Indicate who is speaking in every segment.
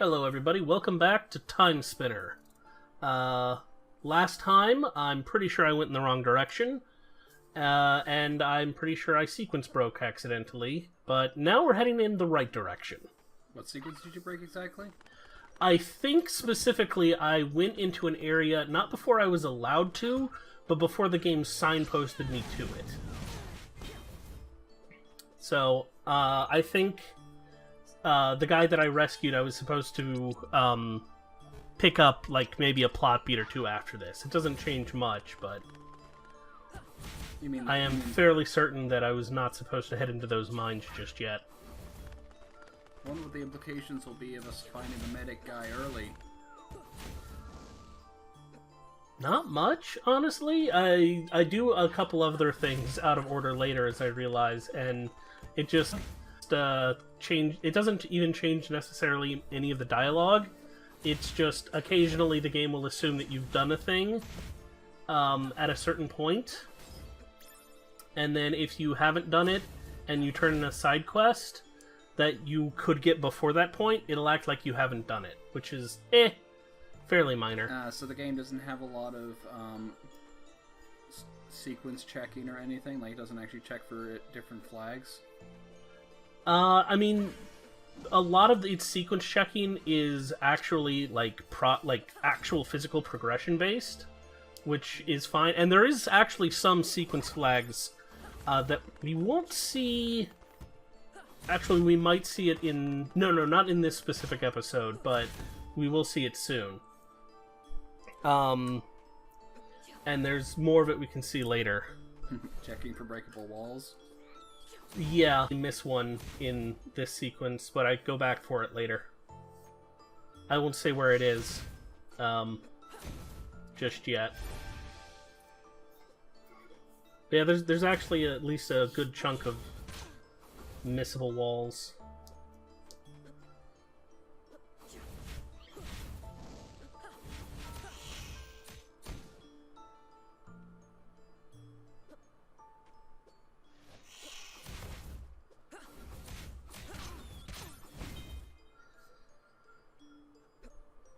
Speaker 1: Hello everybody, welcome back to Timespinner. Last time, I'm pretty sure I went in the wrong direction, and I'm pretty sure I sequence broke accidentally, but now we're heading in the right direction.
Speaker 2: What sequence did you break exactly?
Speaker 1: I think specifically I went into an area, not before I was allowed to, but before the game signposted me to it. So, I think the guy that I rescued, I was supposed to pick up, like, maybe a plot beat or two after this. It doesn't change much, but I am fairly certain that I was not supposed to head into those mines just yet.
Speaker 2: I wonder what the implications will be of us finding the medic guy early.
Speaker 1: Not much, honestly. I do a couple other things out of order later, as I realize, and it just change. It doesn't even change necessarily any of the dialogue. It's just occasionally the game will assume that you've done a thing at a certain point, and then if you haven't done it and you turn in a side quest that you could get before that point, it'll act like you haven't done it, which is fairly minor.
Speaker 2: So the game doesn't have a lot of sequence checking or anything. Like, it doesn't actually check for different flags.
Speaker 1: I mean, a lot of its sequence checking is actually like actual physical progression based, which is fine. And there is actually some sequence flags that we won't see. Actually, we might see it in no, not in this specific episode, but we will see it soon. And there's more of it we can see later.
Speaker 2: Checking for breakable walls.
Speaker 1: Yeah, I miss one in this sequence, but I go back for it later. I won't say where it is, just yet. Yeah, there's actually at least a good chunk of missable walls.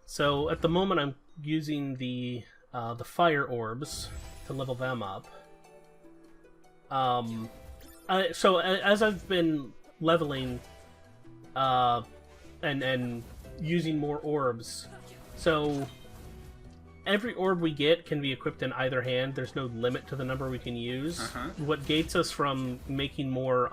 Speaker 1: So at the moment, I'm using the fire orbs to level them up. So as I've been leveling and using more orbs, so every orb we get can be equipped in either hand. There's no limit to the number we can use. What gates us from making more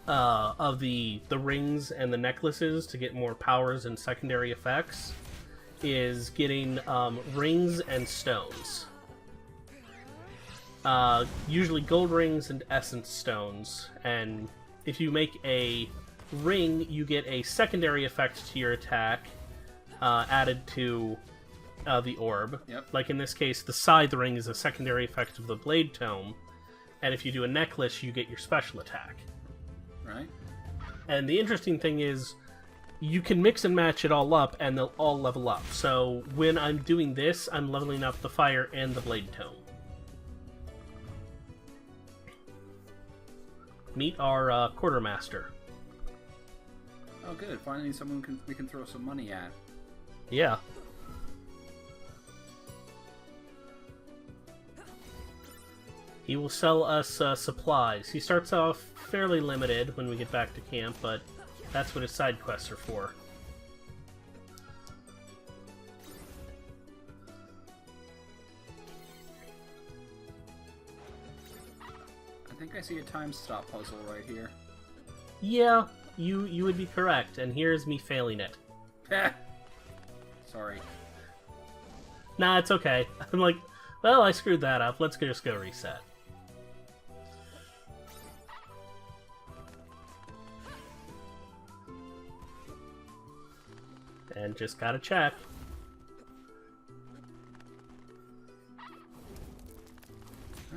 Speaker 1: of the rings and the necklaces to get more powers and secondary effects is getting rings and stones. Usually gold rings and essence stones, and if you make a ring, you get a secondary effect to your attack added to the orb.
Speaker 2: Yep.
Speaker 1: Like in this case, the scythe ring is a secondary effect of the blade tome, and if you do a necklace, you get your special attack.
Speaker 2: Right.
Speaker 1: And the interesting thing is, you can mix and match it all up, and they'll all level up. So when I'm doing this, I'm leveling up the fire and the blade tome. Meet our quartermaster.
Speaker 2: Oh, good. Finally, someone we can throw some money at.
Speaker 1: Yeah. He will sell us supplies. He starts off fairly limited when we get back to camp, but that's what his side quests are for.
Speaker 2: I think I see a time stop puzzle right here.
Speaker 1: Yeah, you would be correct, and here's me failing it.
Speaker 2: Sorry.
Speaker 1: Nah, it's okay. I'm like, well, I screwed that up. Let's just go reset. And just gotta check.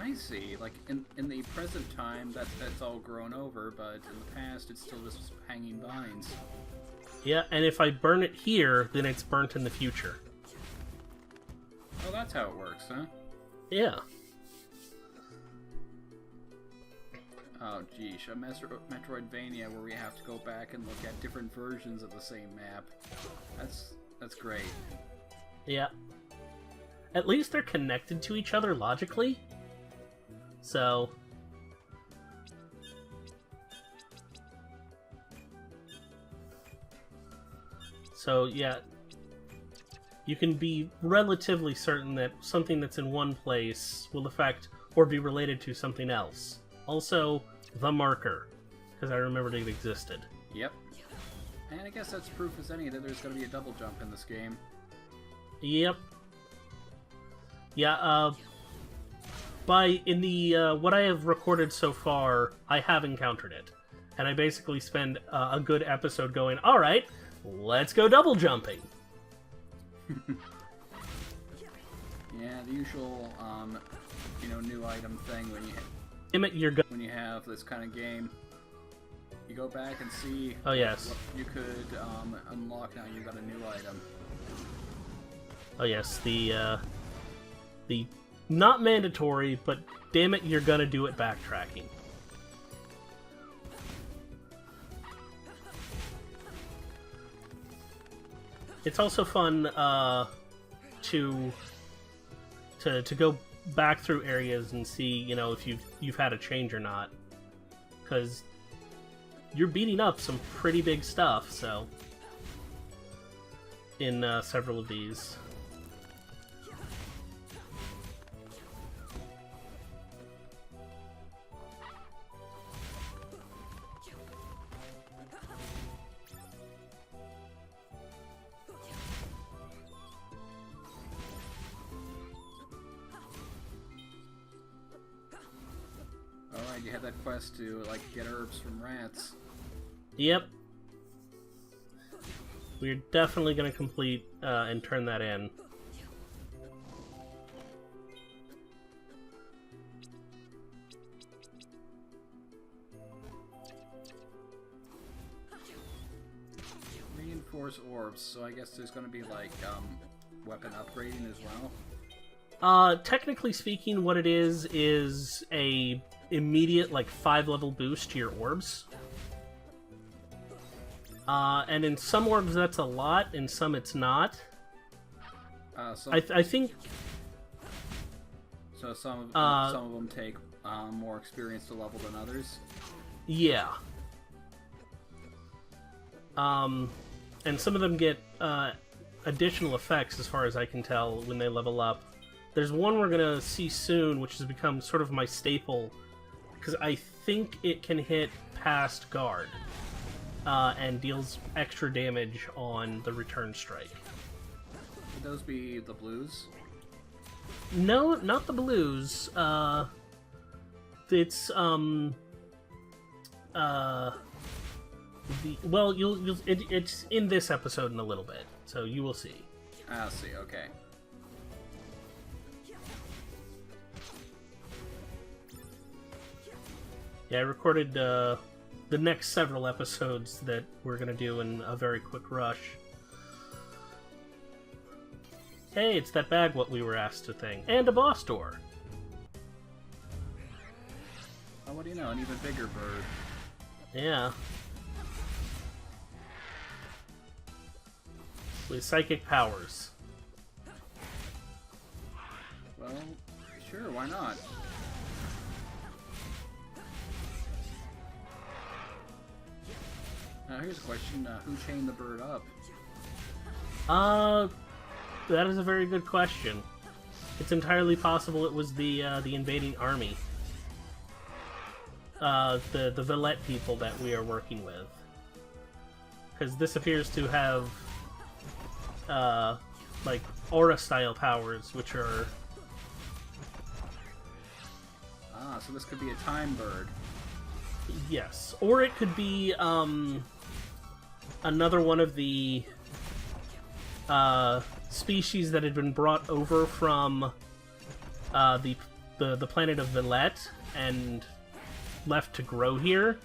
Speaker 2: I see. Like, in the present time, that's all grown over, but in the past, it's still just hanging vines.
Speaker 1: Yeah, and if I burn it here, then it's burnt in the future.
Speaker 2: Oh, that's how it works, huh?
Speaker 1: Yeah.
Speaker 2: Oh, geesh. A Metroidvania where we have to go back and look at different versions of the same map. That's great.
Speaker 1: Yeah. At least they're connected to each other logically. So... So, yeah. You can be relatively certain that something that's in one place will affect or be related to something else. Also, the marker, because I remembered it existed.
Speaker 2: Yep. And I guess that's proof as any that there's going to be a double jump in this game.
Speaker 1: Yep. Yeah, in the, what I have recorded so far, I have encountered it. And I basically spend a good episode going, alright, let's go double jumping.
Speaker 2: Yeah, the usual, new item thing when you have this kind of game. You go back and see
Speaker 1: what
Speaker 2: you could unlock now you got a new item.
Speaker 1: Oh yes, the not mandatory, but damn it, you're gonna do it backtracking. It's also fun to go back through areas and see, if you've had a change or not, because you're beating up some pretty big stuff. So in several of these.
Speaker 2: You had that quest to, get herbs from rats.
Speaker 1: Yep. We're definitely going to complete and turn that in.
Speaker 2: Reinforce orbs, so I guess there's going to be, weapon upgrading as
Speaker 1: well? Technically speaking, what it is a immediate 5-level boost to your orbs. And in some orbs that's a lot, in some it's not. I think.
Speaker 2: So some of them take more experience to level than others.
Speaker 1: Yeah. And some of them get additional effects, as far as I can tell, when they level up. There's one we're gonna see soon, which has become sort of my staple, because I think it can hit past guard and deals extra damage on the return strike.
Speaker 2: Would those be the blues?
Speaker 1: No, not the blues. It's it's in this episode in a little bit, so you will see.
Speaker 2: I'll see. Okay.
Speaker 1: Yeah, I recorded the next several episodes that we're gonna do in a very quick rush. Hey, it's that bag what we were asked to thing. And a boss door.
Speaker 2: Oh, what do you know? An even bigger bird.
Speaker 1: Yeah. With psychic powers.
Speaker 2: Well, sure, why not? Now here's a question, who chained the bird up?
Speaker 1: That is a very good question. It's entirely possible it was the invading army. The Villette people that we are working with. Because this appears to have, aura-style powers, which are...
Speaker 2: Ah, so this could be a time bird.
Speaker 1: Yes. Or it could be, another one of the species that had been brought over from the planet of Villette and left to grow here,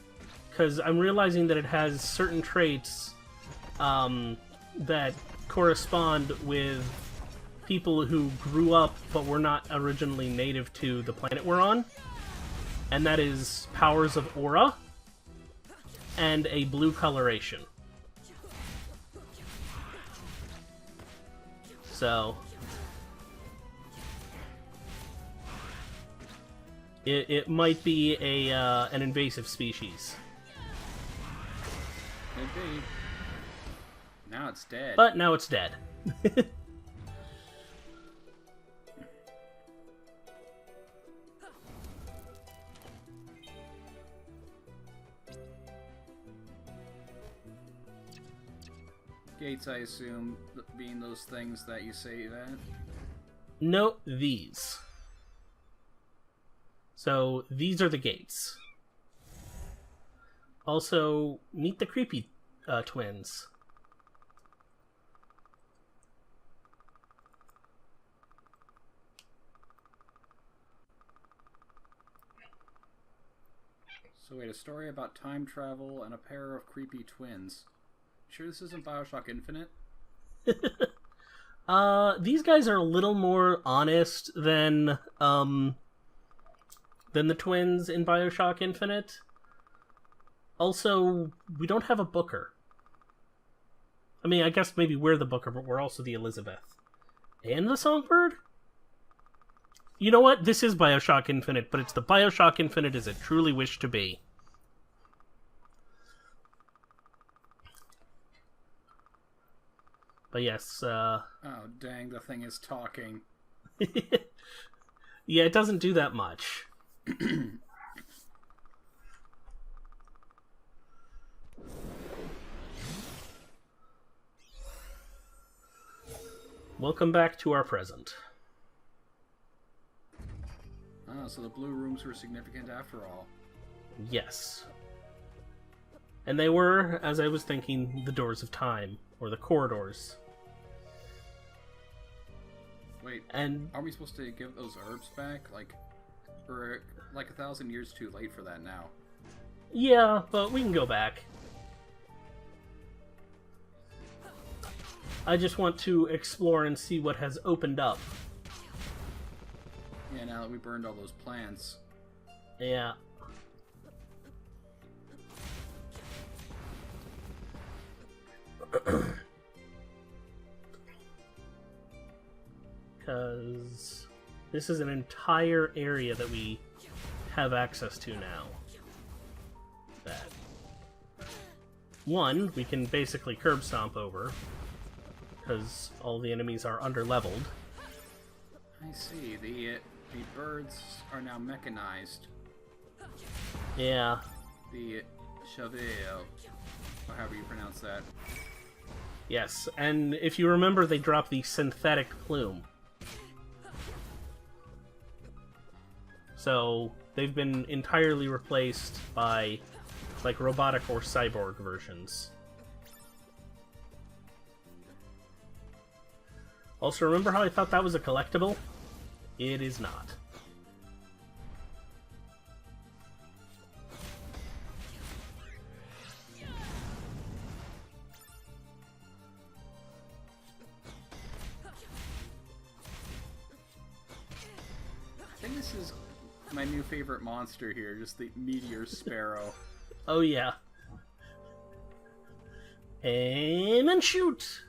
Speaker 1: because I'm realizing that it has certain traits that correspond with people who grew up but were not originally native to the planet we're on, and that is powers of aura and a blue coloration. So it might be an invasive species.
Speaker 2: Could be. Now it's dead.
Speaker 1: But now it's dead.
Speaker 2: Gates, I assume, being those things that you say that?
Speaker 1: No, these. So, these are the gates. Also, meet the creepy twins.
Speaker 2: So wait, a story about time travel and a pair of creepy twins. Sure this isn't Bioshock Infinite?
Speaker 1: These guys are a little more honest than the twins in Bioshock Infinite. Also, we don't have a Booker. I mean, I guess maybe we're the Booker, but we're also the Elizabeth. And the Songbird? You know what? This is Bioshock Infinite, but it's the Bioshock Infinite as it truly wished to be. But yes,
Speaker 2: Oh, dang, the thing is talking.
Speaker 1: Yeah, it doesn't do that much. Welcome back to our present.
Speaker 2: Ah, so the blue rooms were significant after all.
Speaker 1: Yes. And they were, as I was thinking, the doors of time, or the corridors.
Speaker 2: Wait,
Speaker 1: and
Speaker 2: are we supposed to give those herbs back? We're like 1,000 years too late for that now.
Speaker 1: Yeah, but we can go back. I just want to explore and see what has opened up.
Speaker 2: Yeah, now that we burned all those plants.
Speaker 1: Yeah. Because this is an entire area that we have access to now. That. One, we can basically curb stomp over, because all the enemies are under-leveled.
Speaker 2: I see. The birds are now mechanized.
Speaker 1: Yeah.
Speaker 2: The cheval, or however you pronounce that.
Speaker 1: Yes, and if you remember, they drop the synthetic plume. So, they've been entirely replaced by, like, robotic or cyborg versions. Also, remember how I thought that was a collectible? It is not.
Speaker 2: I think this is my new favorite monster here, just the meteor sparrow.
Speaker 1: Oh yeah. Aim and shoot!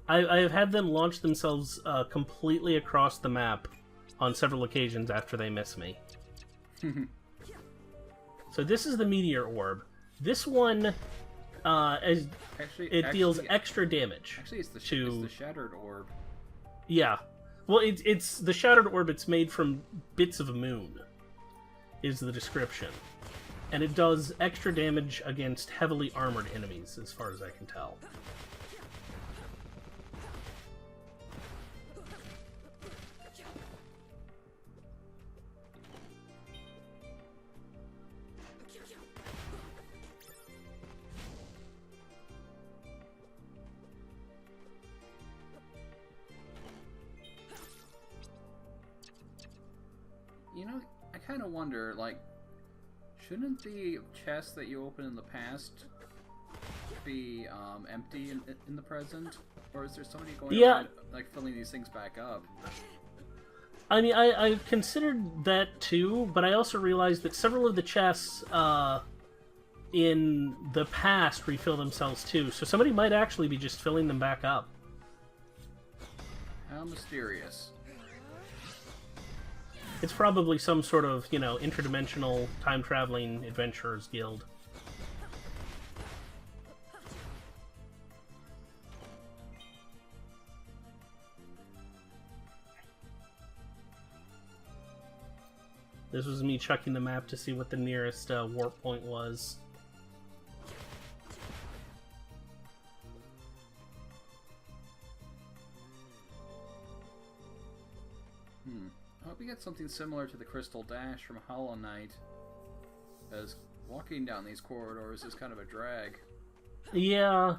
Speaker 1: I have had them launch themselves completely across the map on several occasions after they miss me. So this is the meteor orb. This one, it deals extra damage.
Speaker 2: Actually, it's the shattered orb.
Speaker 1: Yeah. Well, it's the shattered orb. It's made from bits of a moon, is the description. And it does extra damage against heavily armored enemies, as far as I can tell.
Speaker 2: You know, I kind of wonder, like, shouldn't the chest that you open in the past be empty in the present? Or is there somebody going around, like, filling these things back up?
Speaker 1: I mean, I considered that too, but I also realized that several of the chests in the past refill themselves too, so somebody might actually be just filling them back up.
Speaker 2: How mysterious.
Speaker 1: It's probably some sort of, you know, interdimensional time-traveling adventurers guild. This was me checking the map to see what the nearest warp point was.
Speaker 2: I hope we get something similar to the Crystal Dash from Hollow Knight, as walking down these corridors is kind of a drag.
Speaker 1: Yeah.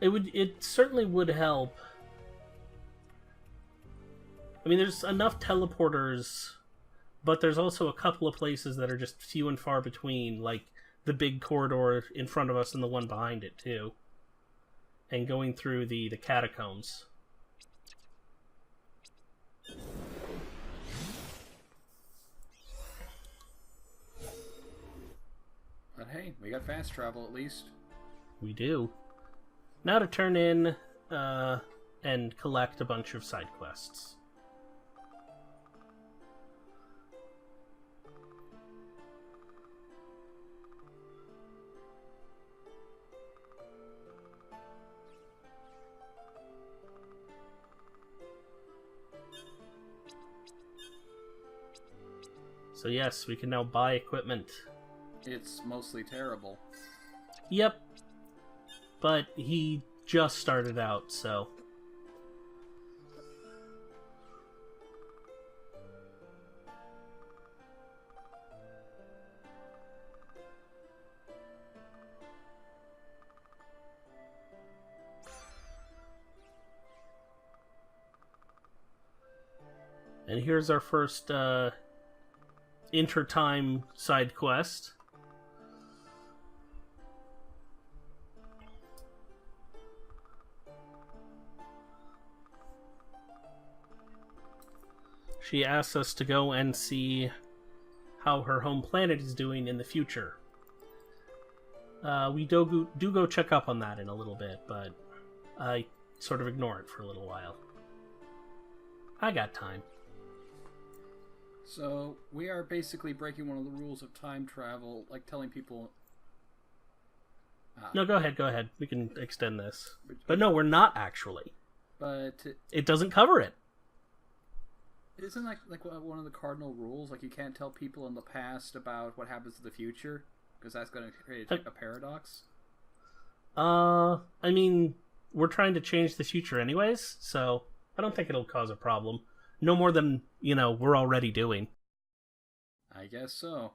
Speaker 1: It certainly would help. I mean, there's enough teleporters, but there's also a couple of places that are just few and far between, like the big corridor in front of us and the one behind it, too. And going through the catacombs.
Speaker 2: But hey, we got fast travel at least.
Speaker 1: We do. Now to turn in and collect a bunch of side quests. So yes, we can now buy equipment.
Speaker 2: It's mostly terrible.
Speaker 1: Yep. But he just started out, so... And here's our first intertime side quest. She asks us to go and see how her home planet is doing in the future. We do go check up on that in a little bit, but I sort of ignore it for a little while. I got time.
Speaker 2: So, we are basically breaking one of the rules of time travel, like telling people...
Speaker 1: No, go ahead. We can extend this. But no, we're not actually.
Speaker 2: But...
Speaker 1: It doesn't cover it.
Speaker 2: Isn't like one of the cardinal rules? Like, you can't tell people in the past about what happens in the future? Because that's going to create a paradox?
Speaker 1: I mean, we're trying to change the future anyways, so I don't think it'll cause a problem. No more than, we're already doing.
Speaker 2: I guess so.